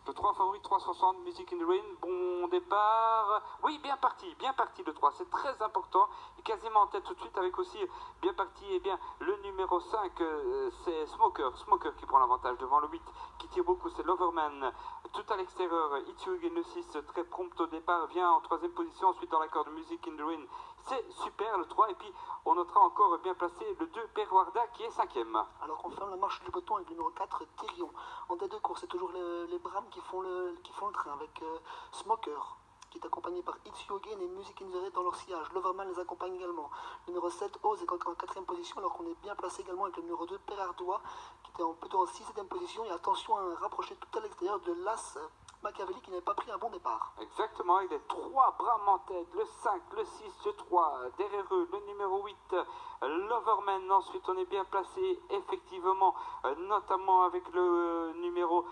Le 3 favori, 360, Music in the Rain, bon départ. Oui, bien parti le 3, c'est très important. Et quasiment en tête tout de suite avec aussi bien parti, et bien le numéro 5, c'est Smoker qui prend l'avantage devant le 8 qui tire beaucoup, c'est Loverman. Tout à l'extérieur, Itsugen le 6, très prompt au départ, vient en troisième position, ensuite dans l'accord de Music in the Rain. C'est super le 3, et puis on notera encore bien placé le 2, Perwarda qui est 5e. Alors qu'on ferme la marche du peloton avec le numéro 4, Tyrion. En tête de course, c'est toujours les Brahms qui font le train avec Smoker, qui est accompagné par Itsugen et Music in the Rain dans leur sillage. Loverman les accompagne également. Le numéro 7, Oz, est en quatrième position, alors qu'on est bien placé également avec le numéro 2, Perardois, qui était plutôt en sixième position. Et attention à un rapproché tout à l'extérieur de l'As Machiavelli qui n'avait pas pris un bon départ. Exactement, il est 3 Brahms en tête, le 5, le 6, le 3, derrière eux, le numéro 8, Loverman. Ensuite, on est bien placé, effectivement, notamment avec le numéro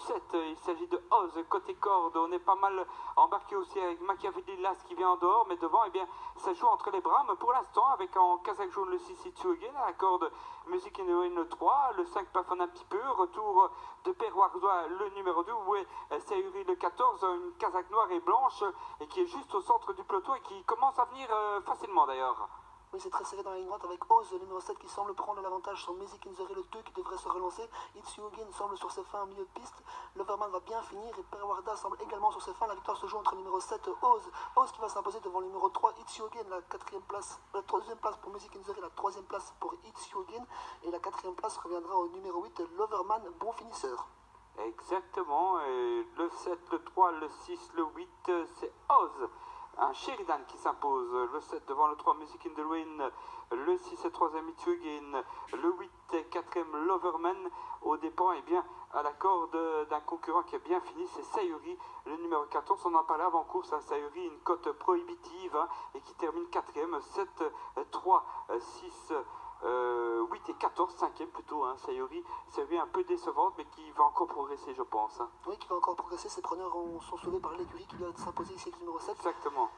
7, il s'agit de Oz, côté corde. On est pas mal embarqué aussi avec Machiavelli Las qui vient en dehors, mais devant, eh bien, ça joue entre les Brahms pour l'instant, avec en casaque jaune le 6 Itsugen, à la corde Music in the Rain le 3, le 5 plafonne un petit peu, retour de Perwardois, le numéro 2, où est Sayuri le 14, une casaque noire et blanche, et qui est juste au centre du peloton et qui commence à venir facilement d'ailleurs. Oui, c'est très serré dans la ligne droite avec Oz, le numéro 7 qui semble prendre l'avantage sur Music in the Rain, le 2 qui devrait se relancer. Itsugen semble sur ses fins en milieu de piste. Loverman va bien finir et Perwarda semble également sur ses fins. La victoire se joue entre le numéro 7, Oz qui va s'imposer devant le numéro 3, Itsugen, la quatrième place, la troisième place pour Music in the Rain, la troisième place pour Itsugen, et la quatrième place reviendra au numéro 8, Loverman, bon finisseur. Exactement, et le 7, le 3, le 6, le 8, c'est Oz. Un Sheridan qui s'impose, le 7 devant le 3, Music in the Rain, le 6 et 3e Itsugen, le 8 et 4e Loverman, au dépend et bien à la corde d'un concurrent qui a bien fini, c'est Sayuri, le numéro 14, on en parlait avant course, hein, Sayuri, une cote prohibitive, hein, et qui termine 4e, 7, 3, 6, 8 et 14, 5e plutôt, hein, Sayuri un peu décevante, mais qui va encore progresser, je pense. Hein. Oui, qui va encore progresser. Ses preneurs sont sauvés par l'écurie qui vient de s'imposer ici avec le numéro 7. Exactement.